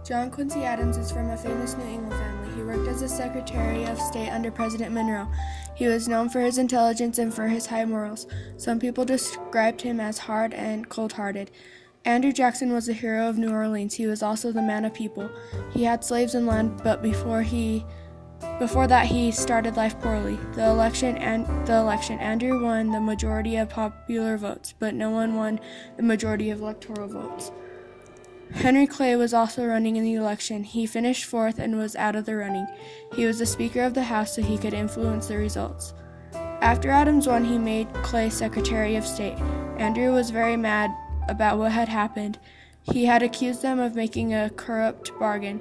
John Quincy Adams is from a famous New England family. He worked as a Secretary of State under President Monroe. He was known for his intelligence and for his high morals. Some people described him as hard and cold-hearted. Andrew Jackson was the hero of New Orleans. He was also the man of people. He had slaves and land, but before that he started life poorly. The election, Andrew won the majority of popular votes, but no one won the majority of electoral votes. Henry Clay was also running in the election. He finished fourth and was out of the running. He was the Speaker of the House, so he could influence the results. After Adams won, he made Clay Secretary of State. Andrew was very mad about what had happened. He had accused them of making a corrupt bargain,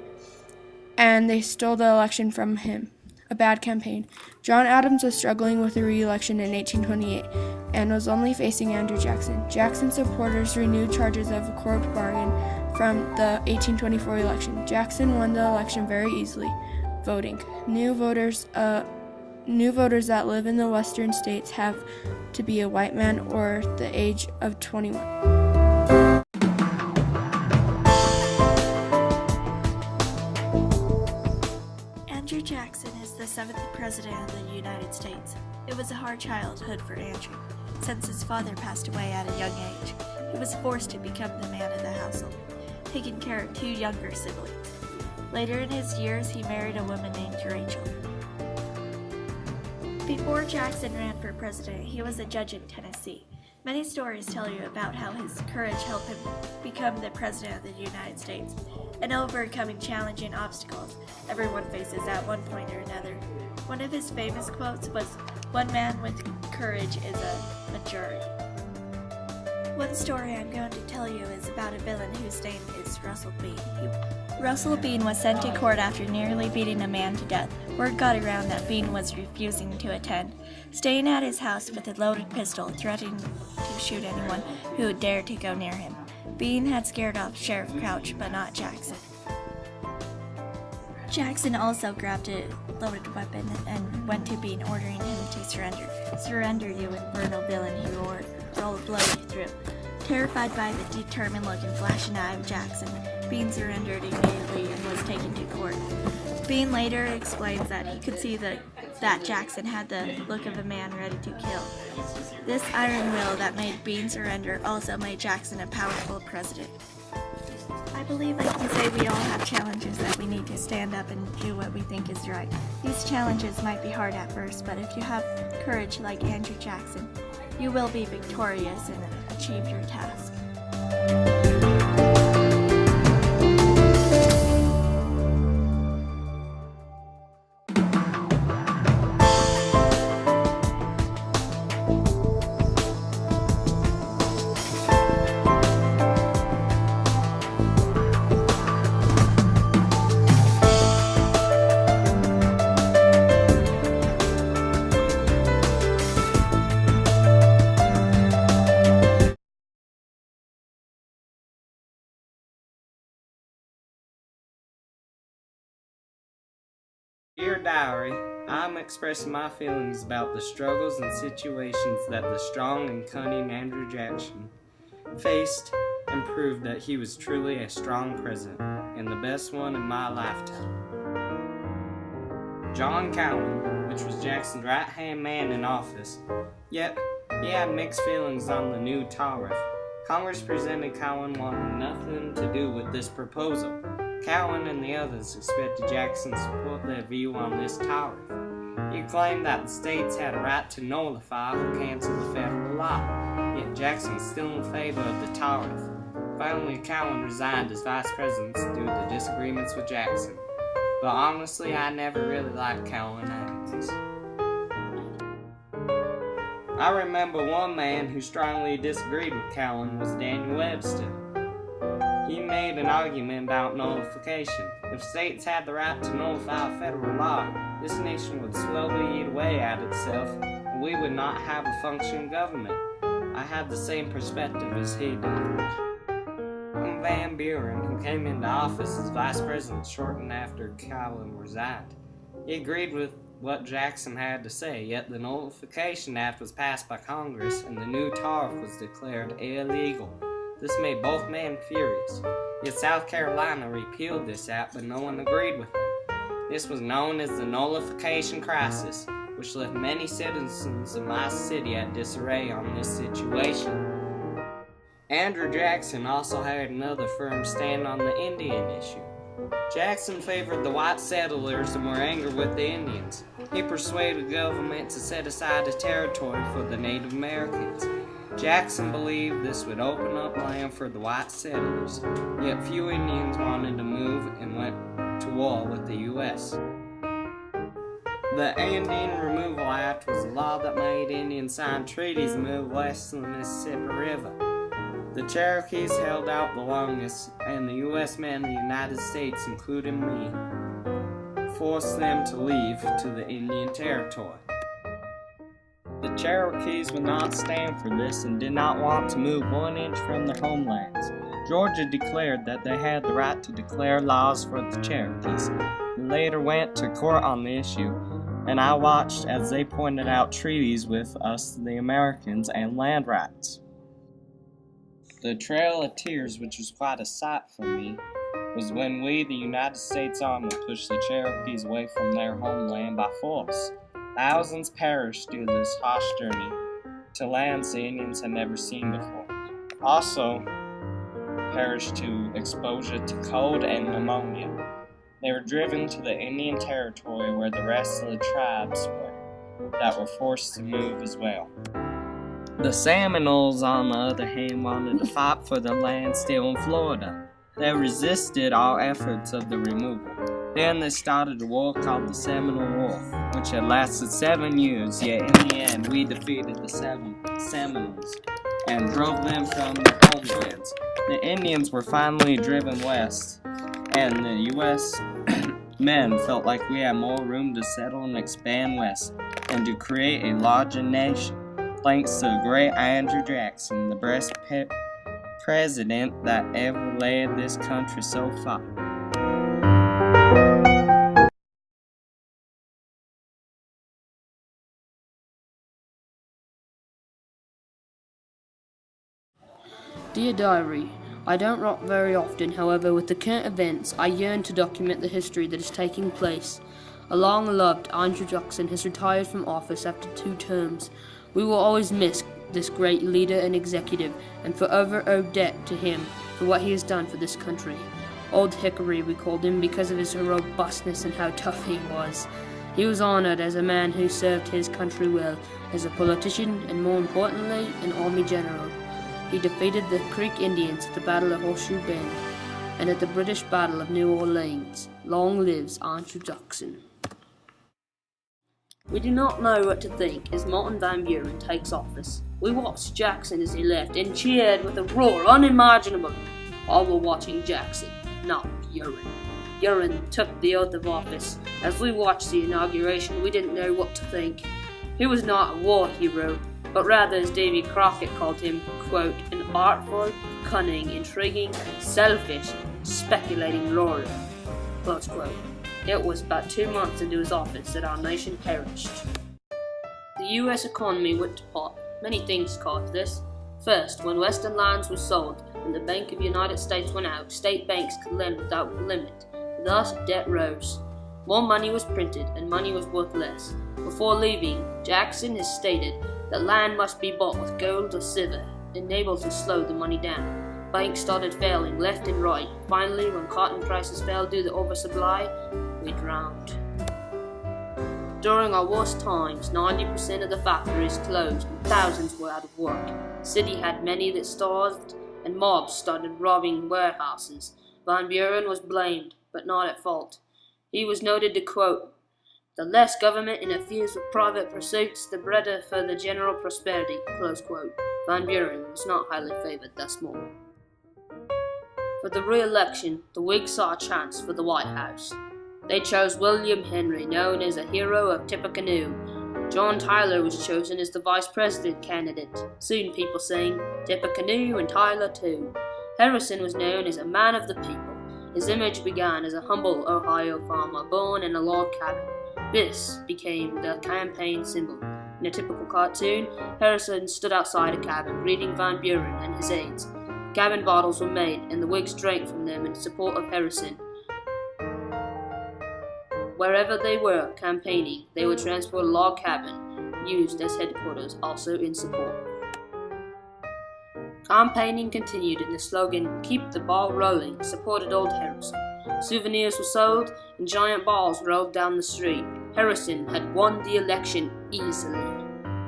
and they stole the election from him. A bad campaign. John Adams was struggling with a re-election in 1828 and was only facing Andrew Jackson. Jackson's supporters renewed charges of a corrupt bargain from the 1824 election. Jackson won the election very easily. Voting. New voters that live in the western states have to be a white man or the age of 21. Andrew Jackson is the 7th President of the United States. It was a hard childhood for Andrew. Since his father passed away at a young age, he was forced to become the man of the household, taking care of 2 younger siblings. Later in his years, he married a woman named Rachel. Before Jackson ran for president, he was a judge in Tennessee. Many stories tell you about how his courage helped him become the President of the United States and overcoming challenging obstacles everyone faces at one point or another. One of his famous quotes was, "One man with courage is a majority." One story I'm going to tell you is about a villain whose name is Russell Bean. Russell Bean was sent to court after nearly beating a man to death. Word got around that Bean was refusing to attend, staying at his house with a loaded pistol, threatening to shoot anyone who would dare to go near him. Bean had scared off Sheriff Crouch, but not Jackson. Jackson also grabbed a loaded weapon and went to Bean, ordering him to surrender. "Surrender, you infernal villain," he roared, "or I'll blow you through." Terrified by the determined look and flashing eye of Jackson, Bean surrendered immediately and was taken to court. Bean later explains that he could see that Jackson had the look of a man ready to kill. This iron will that made Bean surrender also made Jackson a powerful president. I believe, like you say, we all have challenges that we need to stand up and do what we think is right. These challenges might be hard at first, but if you have courage like Andrew Jackson, you will be victorious and achieve your task. Dear Diary, I am expressing my feelings about the struggles and situations that the strong and cunning Andrew Jackson faced and proved that he was truly a strong president and the best one in my lifetime. John Cowan, which was Jackson's right-hand man in office, yet he had mixed feelings on the new tariff. Congress presented Cowan wanting nothing to do with this proposal. Cowan and the others expected Jackson to support their view on this tariff. He claimed that the states had a right to nullify or cancel the federal law, yet Jackson was still in favor of the tariff. Finally, Cowan resigned as vice president due to disagreements with Jackson. But honestly, I never really liked Cowan Adams. I remember one man who strongly disagreed with Cowan was Daniel Webster. He made an argument about nullification. If states had the right to nullify a federal law, this nation would slowly eat away at itself, and we would not have a functioning government. I had the same perspective as he did. Van Buren, who came into office as vice president shortly after Cowan resigned. He agreed with what Jackson had to say, yet the Nullification Act was passed by Congress and the new tariff was declared illegal. This made both men furious. Yet South Carolina repealed this act, but no one agreed with it. This was known as the nullification crisis, which left many citizens of my city at disarray on this situation. Andrew Jackson also had another firm stand on the Indian issue. Jackson favored the white settlers and were angry with the Indians. He persuaded the government to set aside a territory for the Native Americans. Jackson believed this would open up land for the white settlers, yet few Indians wanted to move and went to war with the U.S. The Indian Removal Act was a law that made Indians sign treaties to move west of the Mississippi River. The Cherokees held out the longest, and the U.S. men of the United States, including me, forced them to leave to the Indian Territory. The Cherokees would not stand for this and did not want to move 1 inch from their homelands. Georgia declared that they had the right to declare laws for the Cherokees. They later went to court on the issue, and I watched as they pointed out treaties with us, the Americans, and land rights. The Trail of Tears, which was quite a sight for me, was when we, the United States Army, pushed the Cherokees away from their homeland by force. Thousands perished due to this harsh journey to lands the Indians had never seen before. Also perished to exposure to cold and pneumonia. They were driven to the Indian Territory where the rest of the tribes were, that were forced to move as well. The Seminoles, on the other hand, wanted to fight for the land still in Florida. They resisted all efforts of the removal. Then they started a war called the Seminole War, which had lasted 7 years, yet in the end we defeated the Seminoles and drove them from their homelands. The Indians were finally driven west, and the U.S. men felt like we had more room to settle and expand west and to create a larger nation. Thanks to the great Andrew Jackson, the best president that ever led this country so far. Dear Diary, I don't write very often, however, with the current events, I yearn to document the history that is taking place. A long-loved Andrew Jackson has retired from office after 2 terms. We will always miss this great leader and executive, and forever owe debt to him for what he has done for this country. Old Hickory, we called him because of his robustness and how tough he was. He was honored as a man who served his country well, as a politician, and more importantly, an army general. He defeated the Creek Indians at the Battle of Horseshoe Bend and at the British Battle of New Orleans. Long lives Andrew Jackson. We do not know what to think as Martin Van Buren takes office. We watched Jackson as he left and cheered with a roar unimaginable. All were watching Jackson, not Buren. Buren took the oath of office. As we watched the inauguration, we didn't know what to think. He was not a war hero, but rather, as Davy Crockett called him, quote, an artful, cunning, intriguing, selfish, speculating lawyer, close quote. It was about 2 months into his office that our nation perished. The U.S. economy went to pot. Many things caused this. First, when Western lands were sold and the Bank of the United States went out, state banks could lend without limit. Thus, debt rose. More money was printed and money was worth less. Before leaving, Jackson has stated that land must be bought with gold or silver, enabled to slow the money down. Banks started failing left and right. Finally, when cotton prices fell due to oversupply, we drowned. During our worst times, 90% of the factories closed and thousands were out of work. The city had many that starved, and mobs started robbing warehouses. Van Buren was blamed, but not at fault. He was noted to quote, "The less government interferes with private pursuits, the better for the general prosperity," close quote. Van Buren was not highly favored thus more. For the re-election, the Whigs saw a chance for the White House. They chose William Henry, known as a hero of Tippecanoe. John Tyler was chosen as the vice president candidate. Soon people sang, "Tippecanoe and Tyler too." Harrison was known as a man of the people. His image began as a humble Ohio farmer born in a log cabin. This became the campaign symbol. In a typical cartoon, Harrison stood outside a cabin greeting Van Buren and his aides. cabin bottles were made, and the Whigs drank from them in support of Erickson. Wherever they were campaigning, they would transport a log cabin, used as headquarters, also in support. Campaigning continued, and the slogan, "Keep the ball rolling," supported old Erickson. Souvenirs were sold, and giant balls rolled down the street. Erickson had won the election easily.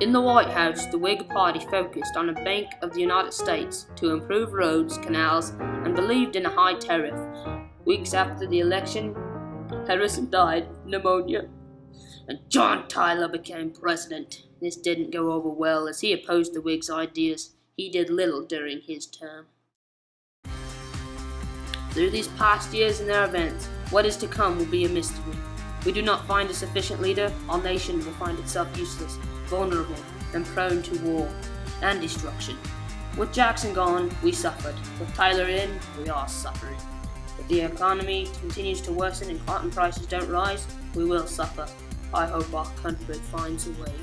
In the White House, the Whig Party focused on a Bank of the United States to improve roads, canals, and believed in a high tariff. Weeks after the election, Erickson died of pneumonia, and John Tyler became president. This didn't go over well, as he opposed the Whigs' ideas. He did little during his term. Through these past years and their events, what is to come will be a mystery. If we do not find a sufficient leader, our nation will find itself useless, vulnerable, and prone to war and destruction. With Jackson gone, we suffered. With Tyler in, we are suffering. If the economy continues to worsen and cotton prices don't rise, we will suffer. I hope our country finds a way.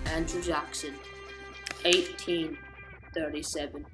Andrew Jackson, 1837.